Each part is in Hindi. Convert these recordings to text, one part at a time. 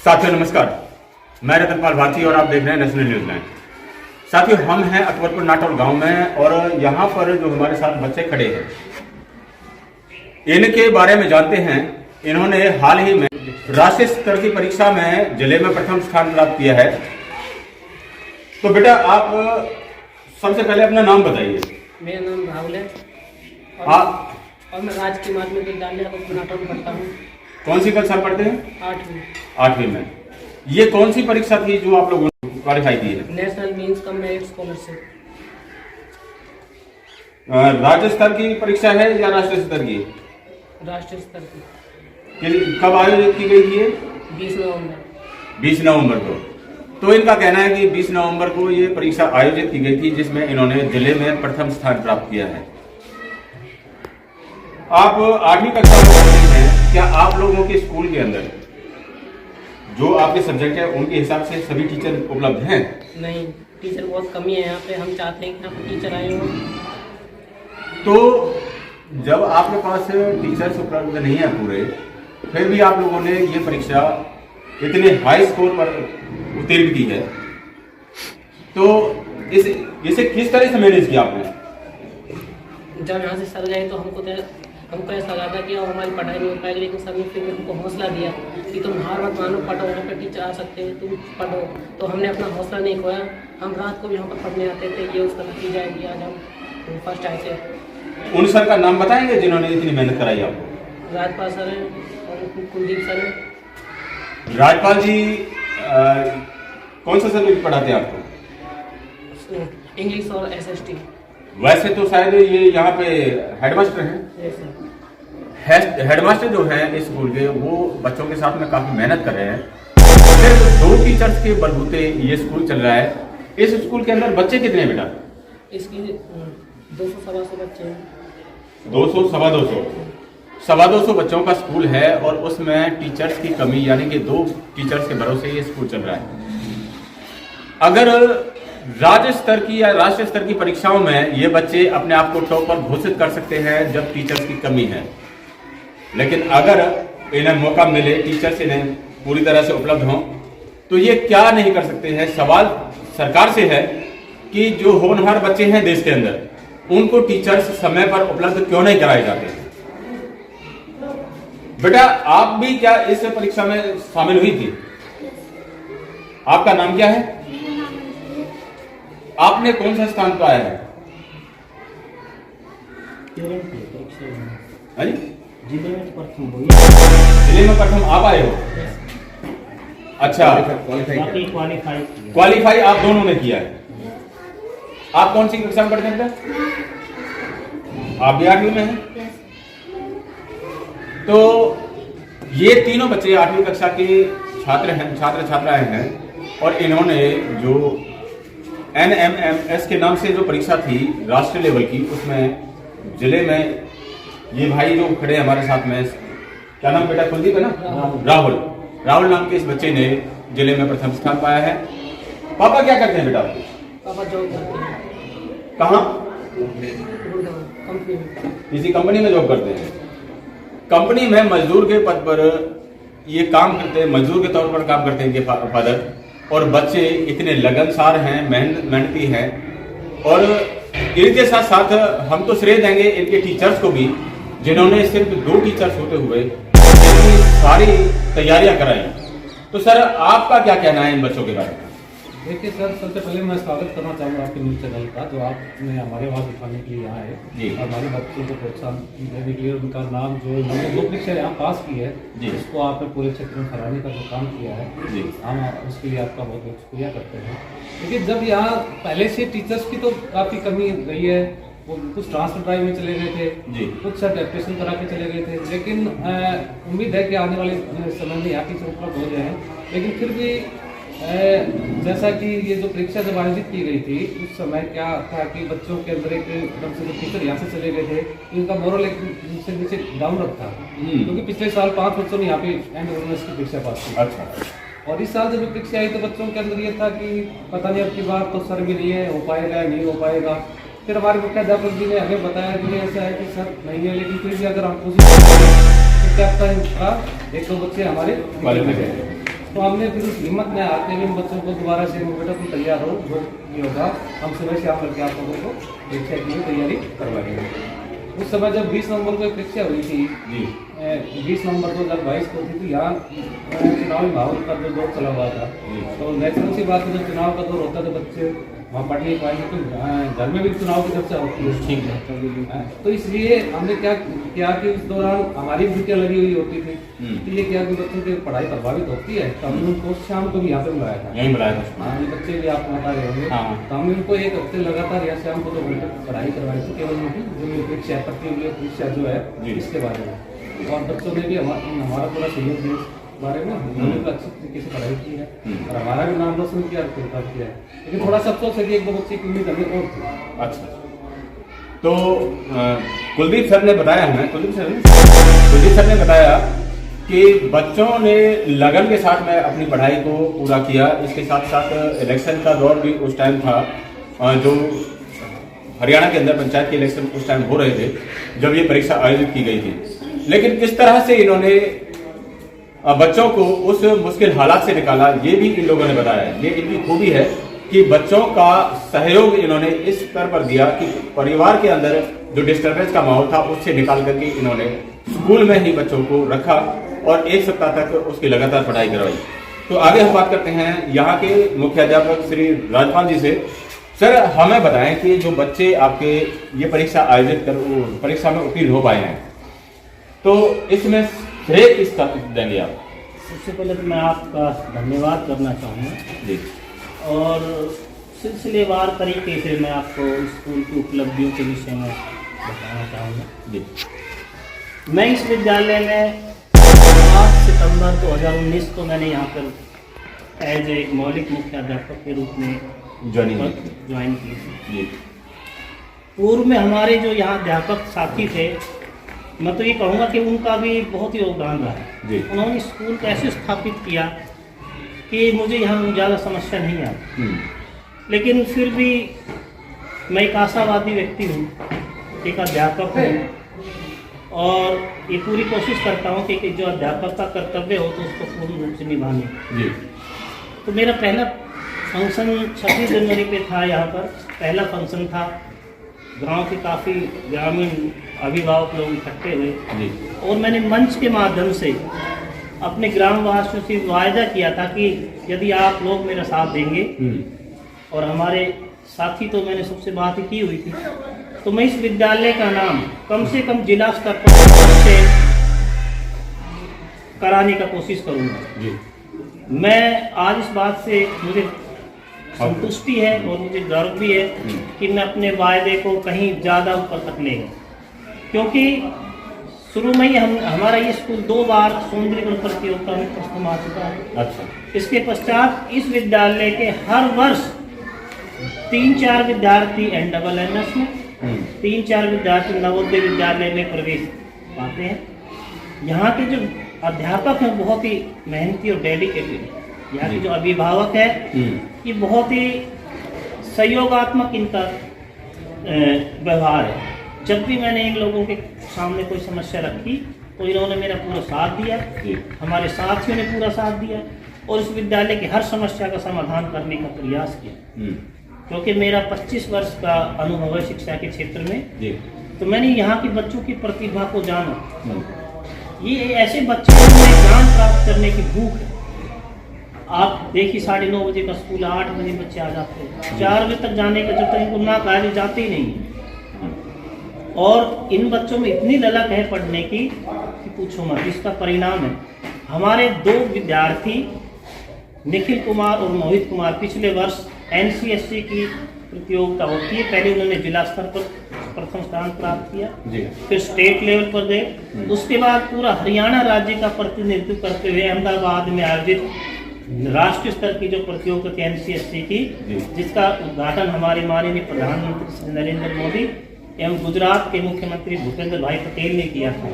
साथियों नमस्कार, मैं रतनपाल भारती और आप देख रहे हैं नेशनल न्यूज 9। साथियों हम हैं अकबरपुर नाटौल गांव में और यहाँ पर जो हमारे साथ बच्चे खड़े हैं इनके बारे में जानते हैं। इन्होंने हाल ही में राष्ट्रीय स्तर की परीक्षा में जिले में प्रथम स्थान प्राप्त किया है। तो बेटा आप सबसे पहले अपना नाम बताइए। मेरा नाम राहुल है और मैं राजकीय माध्यमिक विद्यालय अकबरपुर नाटौल में पढ़ता हूँ। कौन सी कक्षा पढ़ते हैं? 8वीं में। ये कौन सी परीक्षा थी जो आप लोगों ने क्वालिफाई की है? National means cum merit scholarship. राज्य स्तर की परीक्षा है या राष्ट्रीय स्तर की? राष्ट्रीय स्तर की। कब आयोजित की गई थी ये? 20 नवंबर को। तो इनका कहना है कि 20 नवंबर को ये परीक्षा आयोजित की गई थी जिसमें इन्होंने जिले में प्रथम स्थान प्राप्त किया है। आप 8वीं कक्षा में पढ़ते हैं, क्या आप लोगों के स्कूल के अंदर जो आपके सब्जेक्ट है उनके हिसाब से सभी टीचर उपलब्ध हैं? नहीं, टीचर बहुत कमी है यहाँ पे। हम चाहते हैं कि यहाँ पे टीचर आए हों। तो जब आपके पास टीचर्स उपलब्ध नहीं है पूरे, फिर भी आप लोगों ने ये परीक्षा इतने हाई स्कोर पर उत्तीर्ण की है, तो इसे किस तरह से मैनेज किया आपने? जब यहाँ से सर गए तो हमको ऐसा लगा कि अब हमारी पढ़ाई नहीं हो पाएगी, लेकिन सर ने फिर हमको हौसला दिया कि तुम हार मत मानो, पढ़ो, यहाँ पे टीचर आ सकते हैं, तुम पढ़ो। तो हमने अपना हौसला नहीं खोया। हम रात को भी यहाँ पर पढ़ने आते थे। ये उसका नतीजा है कि आज हम फर्स्ट आए थे। उन सर का नाम बताएंगे जिन्होंने इतनी मेहनत कराई आपको? राजपाल सर हैं और कुलदीप सर हैं। राजपाल जी कौन सा सब्जेक्ट पढ़ाते हैं आपको? इंग्लिश और SST। वैसे तो शायद ये यहाँ पे हेडमास्टर हैं। हेडमास्टर जो है इस स्कूल के, वो बच्चों के साथ में काफी मेहनत कर रहे हैं। सिर्फ 2 टीचर्स के बलबूते ये स्कूल चल रहा है। इस स्कूल के अंदर बच्चे कितने हैं बेटा? इसकी 200-250 बच्चे हैं। 200 सवा 200 बच्चों का स्कूल है और उसमें टीचर्स की कमी, यानी कि 2 टीचर्स के भरोसे ये स्कूल चल रहा है। अगर राज्य स्तर की या राष्ट्रीय स्तर की परीक्षाओं में ये बच्चे अपने आप को टॉपर घोषित कर सकते हैं जब टीचर्स की कमी है, लेकिन अगर इन्हें मौका मिले, टीचर्स इन्हें पूरी तरह से उपलब्ध हों, तो ये क्या नहीं कर सकते हैं। सवाल सरकार से है कि जो होनहार बच्चे हैं देश के अंदर, उनको टीचर्स समय पर उपलब्ध क्यों नहीं कराए जाते हैं। बेटा आप भी क्या इस परीक्षा में शामिल हुई थी? आपका नाम क्या है? आपने कौन सा स्थान पाया है? जिले में प्रथम आप आए हो? अच्छा, क्वालिफाई आप दोनों ने किया है। आप कौन सी कक्षा में पढ़ते हैं? आप भी 8वीं में हैं। तो ये तीनों बच्चे 8वीं कक्षा के छात्र छात्राएं हैं और इन्होंने जो NMMS के नाम से जो परीक्षा थी राष्ट्रीय लेवल की, उसमें जिले में ये भाई जो खड़े हमारे साथ में, क्या नाम बेटा? कुलदीप है ना? राहुल नाम के इस बच्चे ने जिले में प्रथम स्थान पाया है। पापा क्या करते हैं बेटा आपके? पापा जॉब करते हैं। कहाँ? कंपनी में। किसी कंपनी में जॉब करते हैं। कंपनी में मजदूर के पद पर ये काम करते हैं, मजदूर के तौर पर काम करते हैं इनके फादर। और बच्चे इतने लगनसार हैं, मेहनती हैं, और इनके साथ साथ हम तो श्रेय देंगे इनके टीचर्स को भी, जिन्होंने सिर्फ 2 टीचर्स होते हुए इतनी सारी तैयारियां कराई। तो सर आपका क्या कहना है इन बच्चों के बारे में? देखिए सर, सबसे पहले मैं स्वागत करना चाहूँगा आपके न्यूज़ चैनल का, जो आपने हमारे आवाज़ उठाने के लिए यहाँ है जी। और हमारे बच्चों को प्रोत्साहन देने के लिए उनका नाम जो उन्होंने 2 परीक्षा यहाँ पास की है जी, उसको आपने पूरे क्षेत्र में फैलाने का जो काम किया है जी, हम उसके लिए आपका बहुत बहुत शुक्रिया करते हैं। लेकिन जब यहाँ पहले से टीचर्स की तो काफ़ी कमी रही है, वो कुछ ट्रांसफर ड्राइव में चले गए थे जी, कुछ डेप्यूटेशन करा के चले गए थे, लेकिन उम्मीद है कि आने वाले समय में यहाँ टीचर उपलब्ध हो जाए। लेकिन फिर भी जैसा कि ये जो परीक्षा जब आयोजित की गई थी उस समय क्या था कि बच्चों के अंदर एकदम से जो टीचर यहाँ से चले गए थे, इनका मोरल एक से नीचे डाउन रखा, क्योंकि पिछले साल 5 बच्चों ने यहाँ पे एंड यूनिवर्सिटी की परीक्षा पास की। अच्छा। और इस साल जब परीक्षा आई तो बच्चों के अंदर ये था कि पता नहीं अब की बार तो सर भी नहीं है, हो पाएगा नहीं हो पाएगा। फिर हमारे मुख्याध्यापक जी ने हमें बताया कि ऐसा है कि सर नहीं है, लेकिन फिर भी अगर हम कोशिश करें तो क्या पता 1-2 बच्चे हमारे तो हमने फिर उस हिम्मत में आते हुए बच्चों को दोबारा से बेटा तुम तैयार हो, जो ये होगा हम सुबह शाम करके आप लोगों को परीक्षा के लिए तैयारी करवाएंगे। उस समय जब 20 नवंबर को परीक्षा हुई थी जी 20 नवंबर 2022 को थी, तो यहाँ चुनावी माहौल का जो दौर चला हुआ था, तो नेचुरल सी बात है जब चुनाव का दौर होता है तो बच्चे वहाँ पढ़ नहीं पाएंगे, तो घर में भी चुनाव की चर्चा होती है। ठीक है। तो इसलिए हमने क्या किया कि उस दौरान हमारी ड्यूटियाँ लगी हुई होती थी, तो ये क्या कि बच्चों की पढ़ाई प्रभावित होती है, तो हमने उनको शाम को भी यहाँ पे बुलाया था। यहीं बुलाया था। हाँ, ये बच्चे भी आप बता रहे होंगे। हाँ। तो हमने उनको एक हफ्ते लगातार यहाँ शाम को 2 घंटे पढ़ाई करवाई थी, केवल उनकी जो ये परीक्षा प्रतियोगी परीक्षा जो है इसके बारे में, और बच्चों ने भी हमारा पूरा सहयोग दिया इस बारे में। उन्होंने भी अच्छी तरीके से पढ़ाई की है और हमारा भी नाम रोशन किया और किरदार किया है। लेकिन थोड़ा सा अफसोस है कि 1-2 बच्चे की उम्मीद हमें और थी। अच्छा, तो कुलदीप सर ने बताया हमें, कुलदीप सर ने बताया कि बच्चों ने लगन के साथ में अपनी पढ़ाई को पूरा किया। इसके साथ साथ इलेक्शन का दौर भी उस टाइम था, जो हरियाणा के अंदर पंचायत के इलेक्शन उस टाइम हो रहे थे जब ये परीक्षा आयोजित की गई थी। लेकिन किस तरह से इन्होंने बच्चों को उस मुश्किल हालात से निकाला, ये भी इन लोगों ने बताया। ये इनकी खूबी है कि बच्चों का सहयोग इन्होंने इस स्तर पर दिया कि परिवार के अंदर जो डिस्टर्बेंस का माहौल था उससे निकाल करके इन्होंने स्कूल में ही बच्चों को रखा और 1 सप्ताह तक उसकी लगातार पढ़ाई करवाई। तो आगे हम बात करते हैं यहाँ के मुख्याध्यापक श्री राजपाल जी से। सर, हमें बताएं कि जो बच्चे आपके ये परीक्षा आयोजित कर परीक्षा में उत्तीर्ण हो पाए हैं, तो इसमें श्रेय किसका देंगे आप? सबसे पहले तो मैं आपका धन्यवाद करना चाहूँगा जी, और सिलसिलेवार तरीके से मैं आपको स्कूल की उपलब्धियों के विषय में बताना चाहूँगा। जी। मैं इस विद्यालय में 8 सितंबर 2019 को मैंने यहाँ पर एज ए मौलिक मुख्याध्यापक के रूप में ज्वाइन की थी। जी। पूर्व में हमारे जो यहाँ अध्यापक साथी थे, मैं तो ये कहूँगा कि उनका भी बहुत ही योगदान रहा है। उन्होंने स्कूल कैसे स्थापित किया कि मुझे यहाँ ज़्यादा समस्या नहीं आई, लेकिन फिर भी मैं एक आशावादी व्यक्ति हूँ, एक अध्यापक हूँ और ये पूरी कोशिश करता हूँ कि जो अध्यापक का कर्तव्य हो तो उसको पूर्ण रूप से निभाने। तो मेरा पहला फंक्शन 26 जनवरी पे था। यहाँ पर पहला फंक्शन था, गांव के काफ़ी ग्रामीण अभिभावक लोग इकट्ठे हुए और मैंने मंच के माध्यम से अपने ग्रामवासियों से वायदा किया था कि यदि आप लोग मेरा साथ देंगे, और हमारे साथी तो मैंने सबसे बात की हुई थी, तो मैं इस विद्यालय का नाम कम से कम जिला स्तर पर से कराने का कोशिश करूँगा। मैं आज इस बात से मुझे संतुष्टि है और मुझे गर्व भी है कि मैं अपने वायदे को कहीं ज़्यादा ऊपर तक ले गया, क्योंकि शुरू में ही हमारा ये स्कूल 2 बार सौंदर्यीकरण प्रतियोगिता में प्रथम आ चुका है। अच्छा। इसके पश्चात इस विद्यालय के हर वर्ष 3-4 विद्यार्थी NSS में, 3-4 विद्यार्थी नवोदय विद्यालय में प्रवेश पाते हैं। यहाँ के जो अध्यापक हैं बहुत ही मेहनती और डेडिकेटेड हैं। यहाँ के जो अभिभावक है ये बहुत ही सहयोगात्मक इनका व्यवहार है। जब भी मैंने इन लोगों के सामने कोई समस्या रखी तो इन्होंने मेरा पूरा साथ दिया, हमारे साथियों ने पूरा साथ दिया और इस विद्यालय की हर समस्या का समाधान करने का प्रयास किया। क्योंकि मेरा 25 वर्ष का अनुभव है शिक्षा के क्षेत्र में, तो मैंने यहाँ के बच्चों की प्रतिभा को जाना। ये ऐसे बच्चे जिनमें ज्ञान प्राप्त करने की भूख है। आप देखिए 9:30 बजे का स्कूल, 8 बजे बच्चे आ जाते हैं, 4 बजे तक जाने का जब तक इनको ना कहा जाते ही नहीं। और इन बच्चों में इतनी ललक है पढ़ने की कि पूछो मत। इसका परिणाम है हमारे 2 विद्यार्थी निखिल कुमार और मोहित कुमार पिछले वर्ष NCSC की प्रतियोगिता होती है, पहले उन्होंने जिला स्तर पर प्रथम स्थान प्राप्त किया, फिर स्टेट लेवल पर गए, उसके बाद पूरा हरियाणा राज्य का प्रतिनिधित्व करते हुए अहमदाबाद में आयोजित राष्ट्रीय स्तर की जो प्रतियोगिता थी NCSC की, जिसका उद्घाटन हमारे माननीय प्रधानमंत्री श्री नरेंद्र मोदी एवं गुजरात के मुख्यमंत्री भूपेंद्र भाई पटेल ने किया था।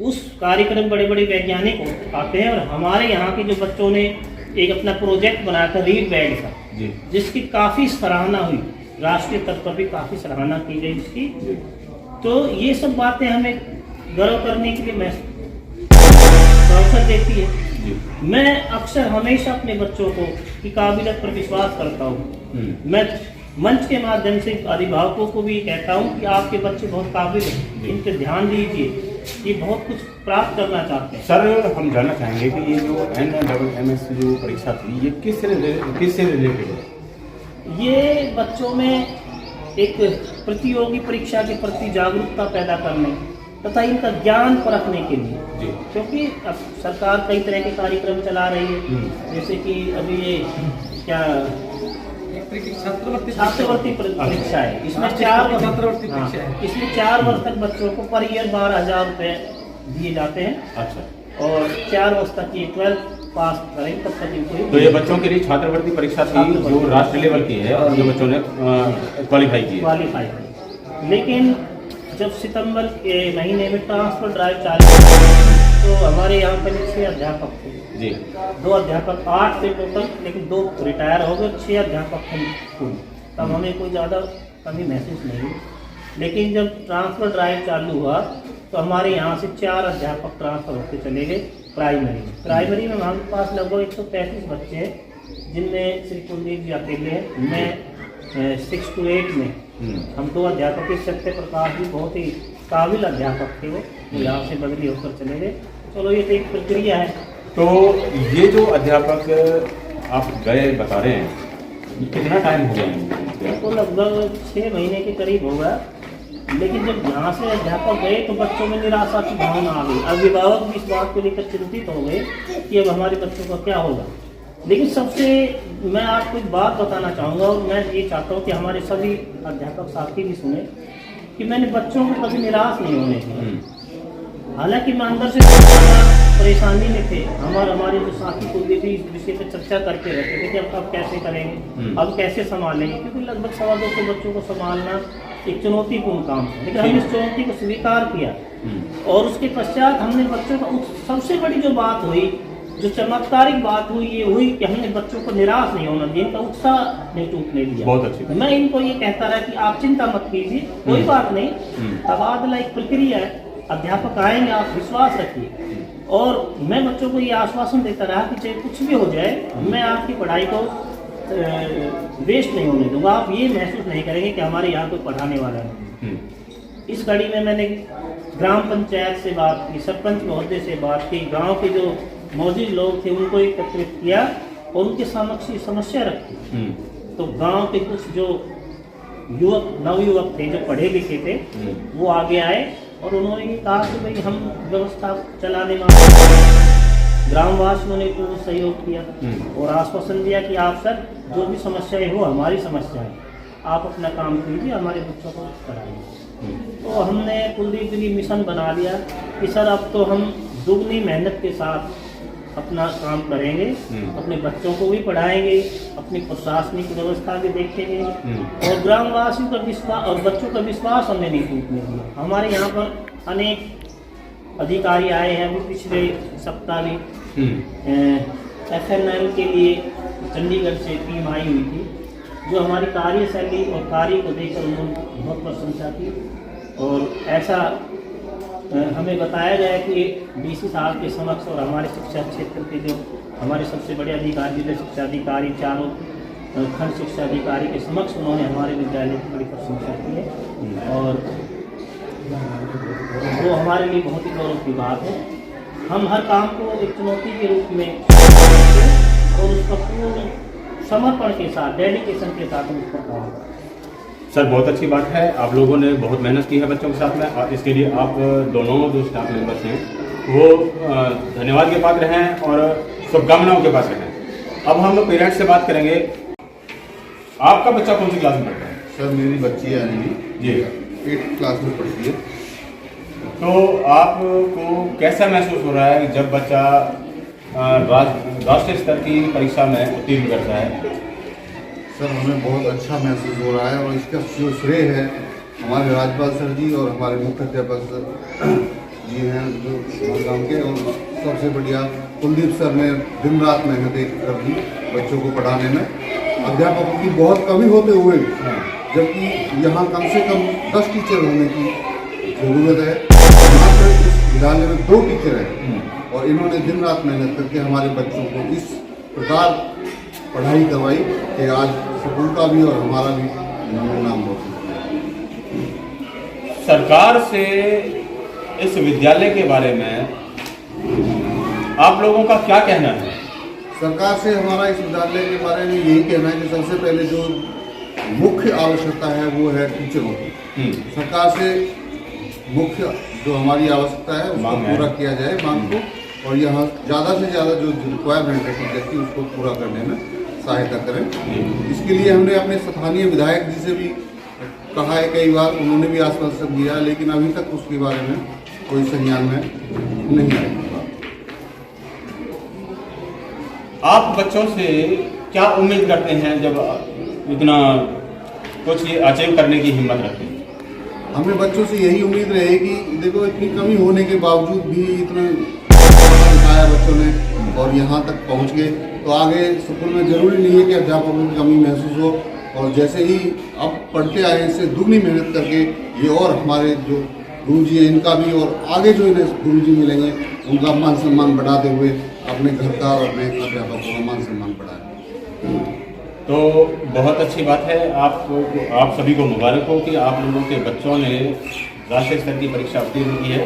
उस कार्यक्रम बड़े बड़े वैज्ञानिक आते हैं और हमारे यहाँ के जो बच्चों ने एक अपना प्रोजेक्ट बनाया था रीड बैग का, जिसकी काफ़ी सराहना हुई, राष्ट्रीय स्तर पर भी काफ़ी सराहना की गई इसकी। तो ये सब बातें हमें गर्व करने के लिए अवसर देती है। जी। मैं अक्सर हमेशा अपने बच्चों को की काबिलियत पर विश्वास करता हूँ। मैं मंच के माध्यम से अभिभावकों को भी कहता हूँ कि आपके बच्चे बहुत काबिल हैं, इन पर ध्यान दीजिए, ये बहुत कुछ प्राप्त करना चाहते हैं। सर, हम जानना चाहेंगे कि ये जो NMS जो परीक्षा थी, ये किससे रिलेटेड है? ये बच्चों में एक प्रतियोगी परीक्षा के प्रति जागरूकता पैदा करने तथा इनका ज्ञान परखने के लिए, जी। क्योंकि अब सरकार कई तरह के कार्यक्रम चला रही है, जैसे कि अभी ये क्या छात्रवृत्ति परीक्षा है, इसमें 4 वर्ष तक बच्चों को पर ईयर 12,000 रुपये दिए जाते हैं। अच्छा। और 4 वर्ष तक ये 12th पास करें तब तक इनको। तो ये बच्चों के लिए छात्रवृत्ति परीक्षा थी जो राष्ट्रीय लेवल की है और जो बच्चों ने क्वालिफाई की। लेकिन जब सितंबर के महीने में ट्रांसफर ड्राइव चालू हुई तो हमारे यहाँ पर 6 अध्यापक थे जी। 2 अध्यापक 8 थे टोटल, लेकिन 2 रिटायर हो गए, 6 अध्यापक थे कुल। तब हमें कोई ज़्यादा कमी महसूस नहीं हुई। लेकिन जब ट्रांसफर ड्राइव चालू हुआ तो हमारे यहाँ से 4 अध्यापक ट्रांसफर होते चले गए प्राइमरी में हमारे पास लगभग 135 बच्चे हैं, जिनमें श्री कुलदीप जी अकेले हैं। मैं 6 to 8 में हम 2 अध्यापक, सत्य प्रकाश जी बहुत ही काबिल अध्यापक थे, वो यहाँ से बदली होकर चले गए। चलो ये तो एक प्रक्रिया है। तो ये जो अध्यापक आप गए बता रहे हैं, ये कितना टाइम हो गया? तो लगभग 6 महीने के करीब होगा। लेकिन जब यहाँ से अध्यापक गए तो बच्चों में निराशा की भावना आ गई। अभिभावक भी इस बात को लेकर चिंतित हो गए कि अब हमारे बच्चों का क्या होगा। लेकिन सबसे मैं आपको एक बात बताना चाहूँगा, और मैं ये चाहता हूँ कि हमारे सभी अध्यापक साथी भी सुने कि मैंने बच्चों को कभी निराश नहीं होने दिया। हालांकि मैं अंदर से परेशानी में थे। हमारे जो साथी कुलदीप भी इस विषय पर चर्चा करते रहते थे कि अब कैसे करेंगे, अब कैसे संभालेंगे, क्योंकि लगभग 250 बच्चों को संभालना एक चुनौतीपूर्ण काम है। लेकिन हमने इस चुनौती को स्वीकार किया और उसके पश्चात हमने बच्चों का सबसे बड़ी जो बात हुई, जो चमत्कारिक बात हुई, ये हुई कि हमने बच्चों को निराश नहीं होना दिया, इनका उत्साह नहीं टूटने दिया। बहुत अच्छी। मैं इनको ये कहता रहा कि आप चिंता मत कीजिए, कोई बात नहीं, तबादला एक प्रक्रिया है, अध्यापक आएंगे, आप विश्वास रखिए। और मैं बच्चों को ये आश्वासन देता रहा कि चाहे कुछ भी हो जाए, मैं आपकी पढ़ाई को वेस्ट नहीं होने दूंगा। आप ये महसूस नहीं करेंगे कि हमारे यहाँ कोई पढ़ाने वाला नहीं। इस कड़ी में मैंने ग्राम पंचायत से बात की, सरपंच महोदय से बात की, गांव के जो मौजूद लोग थे उनको एकत्रित किया और उनके समक्ष समस्या रखी। तो गांव के कुछ जो नवयुवक थे जो पढ़े लिखे थे, वो आगे आए और उन्होंने ये कहा कि भाई हम व्यवस्था चलाने में। ग्रामवासियों ने पूर्ण सहयोग किया और आश्वासन दिया कि आप सर जो भी समस्याएं हो हमारी समस्या है, आप अपना काम कीजिए, हमारे बच्चों को कराइए। तो हमने कुलदीप के लिए मिशन बना लिया कि सर अब तो हम दुगनी मेहनत के साथ अपना काम करेंगे, अपने बच्चों को भी पढ़ाएंगे, अपनी प्रशासनिक व्यवस्था भी देखेंगे और ग्रामवासियों का विश्वास और बच्चों का विश्वास हमने नहीं टूटने दिया। हमारे यहाँ पर अनेक अधिकारी आए हैं, अभी पिछले सप्ताह में FNL के लिए चंडीगढ़ से टीम आई हुई थी, जो हमारी कार्यशैली और कार्य को देखकर उन्होंने बहुत प्रशंसा की। और ऐसा हमें बताया गया कि DC साहब के समक्ष और हमारे शिक्षा क्षेत्र के जो हमारे सबसे बड़े अधिकारी, जिला शिक्षा अधिकारी, चारों खंड शिक्षा अधिकारी के समक्ष उन्होंने हमारे विद्यालय की बड़ी प्रशंसा की है और वो हमारे लिए बहुत ही गौरव की बात है। हम हर काम को एक चुनौती के रूप में और उसका पूर्ण समर्पण के साथ, डेडिकेशन के साथ हम उस पर काम करते हैं। सर, बहुत अच्छी बात है, आप लोगों ने बहुत मेहनत की है बच्चों के साथ में। इसके लिए आप दोनों जो स्टाफ मेंबर्स हैं वो धन्यवाद के पात्र हैं और शुभकामनाओं के पात्र हैं। अब हम पेरेंट्स से बात करेंगे। आपका बच्चा कौन सी क्लास में पढ़ता है? सर, मेरी बच्ची है अनिल जी, 8th क्लास में पढ़ती है। तो आपको कैसा महसूस हो रहा है जब बच्चा राष्ट्रीय स्तर की परीक्षा में उत्तीर्ण करता है? सर, हमें बहुत अच्छा महसूस हो रहा है और इसका जो श्रेय है हमारे राज्यपाल सर जी और हमारे मुख्य अध्यापक सर जी हैं जो गाँव के, और सबसे बढ़िया कुलदीप सर ने दिन रात मेहनत कर दी बच्चों को पढ़ाने में। अध्यापकों की बहुत कमी होते हुए जबकि यहाँ कम से कम 10 टीचर होने की ज़रूरत है, यहाँ पर इस विद्यालय में 2 टीचर हैं और इन्होंने दिन रात मेहनत करके हमारे बच्चों को इस प्रकार पढ़ाई करवाई कि आज स्कूल का भी और हमारा भी नाम रोशन किया। सरकार से इस विद्यालय के बारे में आप लोगों का क्या कहना है? सरकार से हमारा इस विद्यालय के बारे में यही कहना है कि सबसे पहले जो मुख्य आवश्यकता है वो है टीचरों की। सरकार से मुख्य जो हमारी आवश्यकता है उसको पूरा किया जाए मांग को, और यहाँ ज़्यादा से ज़्यादा जो रिक्वायरमेंट है टीचर की उसको पूरा करने में सहायता करें। इसके लिए हमने अपने स्थानीय विधायक जी से भी कहा है कई बार, उन्होंने भी आश्वासन दिया, लेकिन अभी तक उसके बारे में कोई संज्ञान में नहीं आया। आप बच्चों से क्या उम्मीद करते हैं जब इतना कुछ ये अचीव करने की हिम्मत रखते हैं? हमें बच्चों से यही उम्मीद रहेगी, देखो इतनी कमी होने के बावजूद भी इतना दिखाया बच्चों ने और यहाँ तक पहुँच गए, तो आगे स्कूल में जरूरी नहीं है कि अध्यापकों की कमी महसूस हो, और जैसे ही अब पढ़ते आए इससे दुगनी मेहनत करके ये और हमारे जो गुरु जी हैं इनका भी, और आगे जो इन्हें गुरु जी मिलेंगे उनका मान सम्मान बढ़ाते हुए अपने घर का और अपने अध्यापकों का मान सम्मान बढ़ाएं। तो बहुत अच्छी बात है। आप सभी को मुबारक हो कि आप लोगों के बच्चों ने राष्ट्रीय स्तर की परीक्षा उत्तीर्ण की है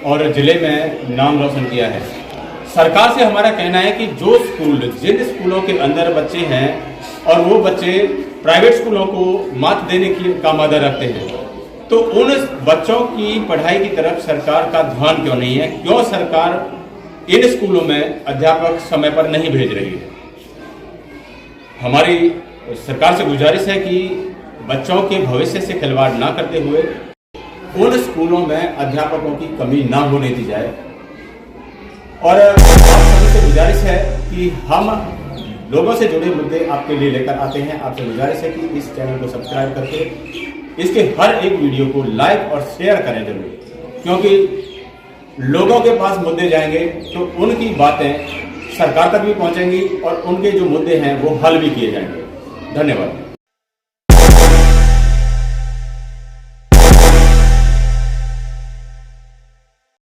और जिले में नाम रोशन किया है। सरकार से हमारा कहना है कि जो स्कूल जिन स्कूलों के अंदर बच्चे हैं और वो बच्चे प्राइवेट स्कूलों को मात देने का मादा रखते हैं, तो उन बच्चों की पढ़ाई की तरफ सरकार का ध्यान क्यों नहीं है? क्यों सरकार इन स्कूलों में अध्यापक समय पर नहीं भेज रही है? हमारी सरकार से गुजारिश है कि बच्चों के भविष्य से खिलवाड़ ना करते हुए उन स्कूलों में अध्यापकों की कमी ना होने दी जाए। और आप सभी से गुजारिश है कि हम लोगों से जुड़े मुद्दे आपके लिए लेकर आते हैं। आपसे गुजारिश है कि इस चैनल को सब्सक्राइब करके इसके हर एक वीडियो को लाइक और शेयर करें जरूर, क्योंकि लोगों के पास मुद्दे जाएंगे तो उनकी बातें सरकार तक भी पहुंचेंगी और उनके जो मुद्दे हैं वो हल भी किए जाएंगे। धन्यवाद।